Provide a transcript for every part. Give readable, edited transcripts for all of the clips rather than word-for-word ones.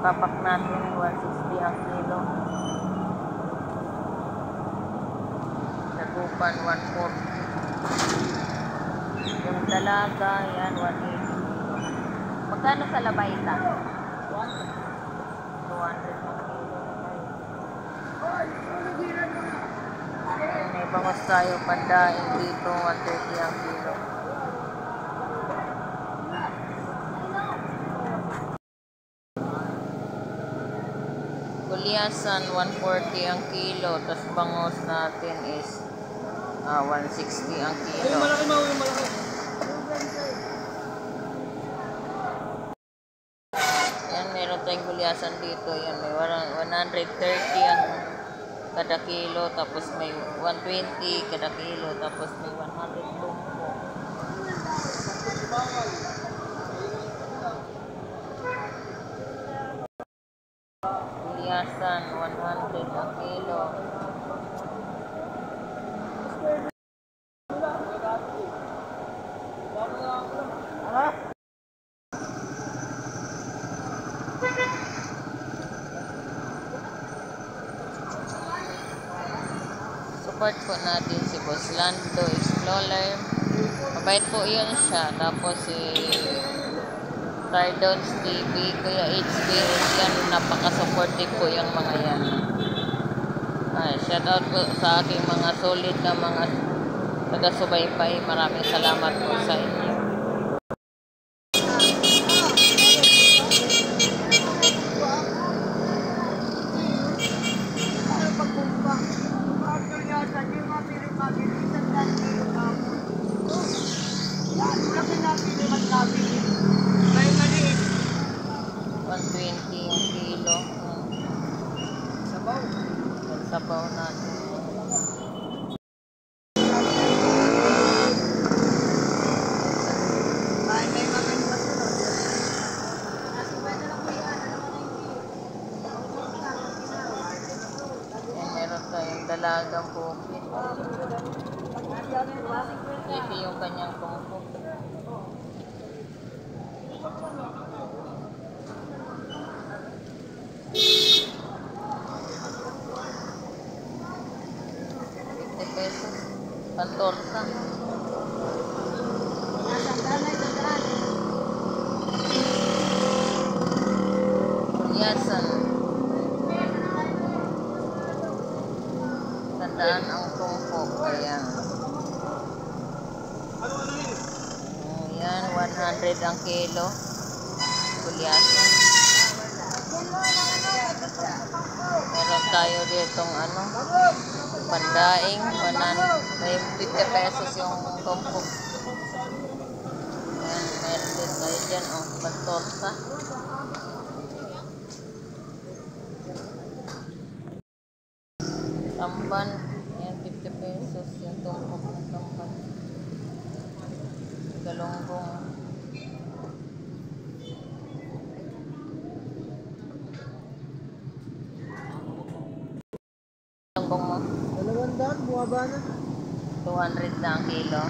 tapak natin 160 ang kilo. Dagupan 140. Yung dalaga yan 180. Magkano sa labayta? 200 ang kilo. May bangos tayo pandaing dito 130 ang kilo. Gulyasan 140 ang kilo, tas bangos natin is 160 ang kilo. Yan, meron tayong gulyasan dito. Yan, may 130 ang kada kilo, tapos may 120 kada kilo, tapos may 100 bumpo. Gulyasan 100 ang kilo. Support po natin si Boss Lando Explorer. Mabait po yun siya. Tapos si Tardons TV, Kuya HB, yan, napaka-supportive po yung mga yan. Shout out po sa aking mga solid na mga taga-subaybay. Maraming salamat po sa inyo. Sabaw natin. Meron tayong dalagang bukid. Ito yung kanyang tungkol. Pesos pantorta. Gulyasan. Tandaan ang tumpok. Ayan. Ayan, 100 ang kilo. Gulyasan. Meron tayo ditong pandaing, 50 pesos yung tumpok. Ayan, meron din tayo dyan, pantorta. Tamban, ayan, 50 pesos yung tumpok ng tamban. Galonggong. Galonggong mo? 200, buwaba na. 200 na ang kilo.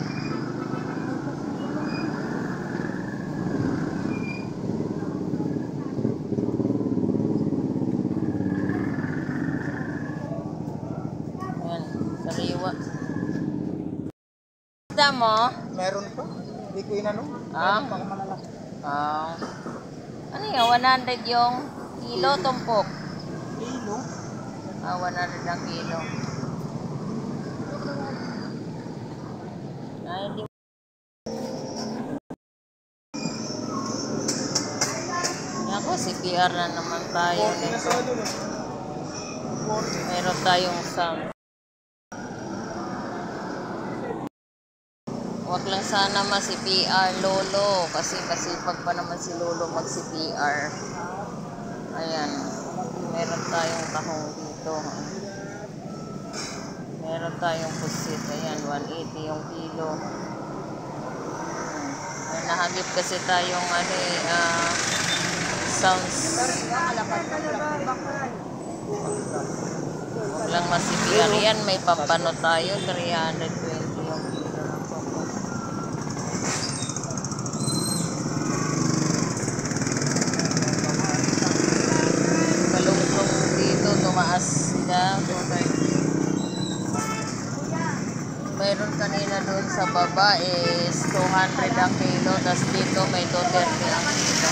Ayan, sariwa. Isda mo? Meron pa. Hindi ko inanong. Baka malalaki. Ano yun? 100 yung kilo tumpok. Kilo? 100 ang kilo. Hindi. Ako, CPR na naman tayo nito. Meron tayong sound. Huwag lang sana ma-CPR lolo, kasi masipag pa naman si lolo mag-CPR. Ayan, meron tayong tahong dito. Meron tayong pusit. Ayan, 180 yung kilo. May nahagip kasi tayong sounds. Huwag lang ma-CPR. Yan, may pampano tayo. 320 yung kilo ng coco. sa baba is 200 ang kilo. Tapos dito may 230 ang kilo.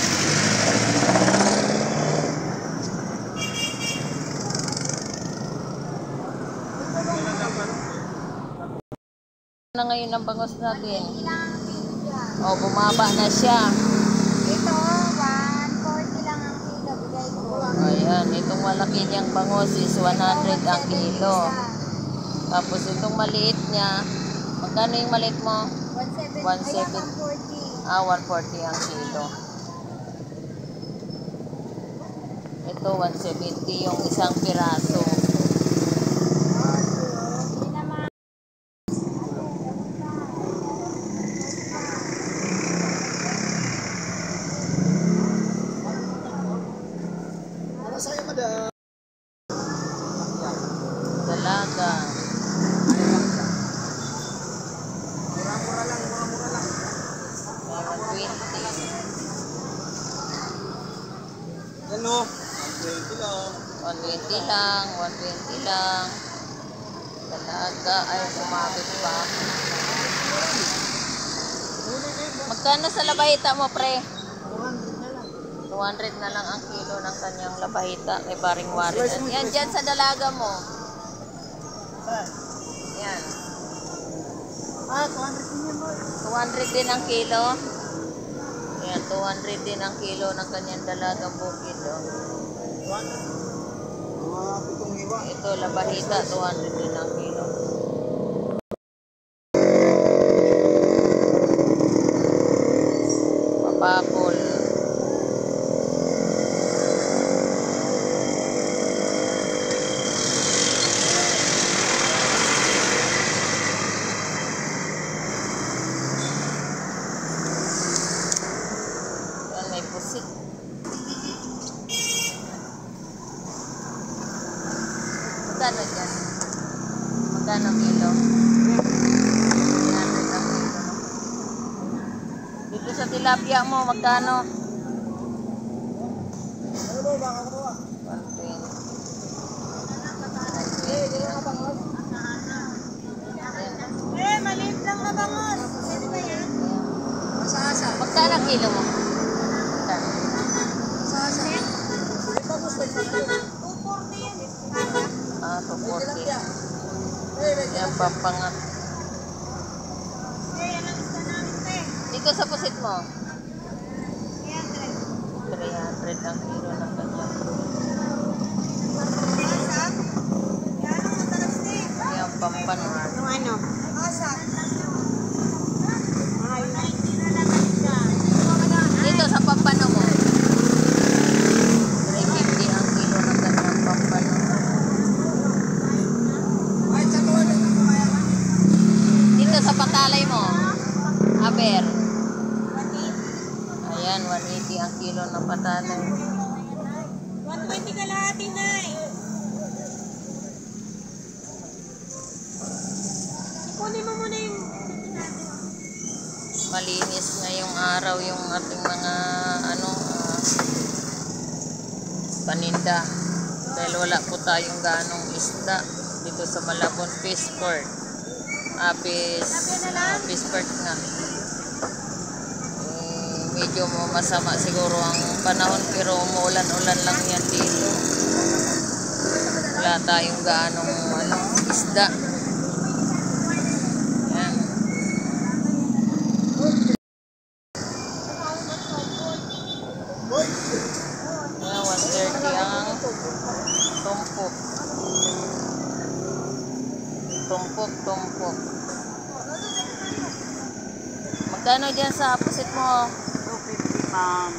Na ngayon ang bangos natin. O, bumaba na siya. Ito, 140 lang ang kilo. Bigay ko. Ayan, itong malaki niyang bangos is 100 ang kilo. Tapos itong maliit niya, magkano yung maliit mo? 170. 140 ang kilo. Ito 170 yung isang piraso. Ano sa'yo, madam? Dalaga. Mura-mura lang, mura-mura lang. 120. Ano? 120 lang. 120 lang, 120 lang. Dalaga, ay sumabit pa. Magkano sa labahita mo, pre? 200 na lang. 200 na lang ang kilo ng kanyang labahita. May paring warin. Yan, dyan sa dalaga mo. Saan? Yan. 200 din yan, boy. 200 din ang kilo. Yan, 200 din ang kilo ng kanyang dalagang bukid. Oh. 200. Mga pitong iwa. Ito, labahita, 200 din ang kilo. Papakol. Yan, may pusit. Magkano dyan? Magkano kilo? 300 ang kilo. Dito sa tilapia mo, magkano? Ano ba? Baka ko ba? 120. 120 ang kilo. Yan. Maliit lang na bangos. Pwede ba yan? Asa-asa. Magkano kilo mo? Magkano? Asa-asa. Hindi pa gusto yung mga 240 yan. 240. Eh, Yan, papangat. Yan ang isa namin, te. Dito sa pusit mo, 300. 300 ang kilo ng kanya. Asak? Yan ang matalas, te. Yan, pampangat. Yung ano? Asak. Mahal na. 90 na lang siya. Dito sa pampano mo, 350 ang kilo ng kanyang pampano. ay, sa tuwan na kumaya ka. Dito sa patalay mo, aber. 180. Ayan, 180 ang kilo ng patalay. 120 kalahati na eh. Kunin mo muna yung Malinis ngayong araw yung ating mga paninda. Dahil wala po tayong ganong isda dito sa Malabon Fish Port. Fish Port nga. Medyo masama siguro ang panahon pero umuulan-ulan lang yan dito. Wala tayong ganong isda. Yan. Boy! Yan, 130 ang tumpok. Tumpok. Magkano dyan sa pusit mo? 250, ma'am.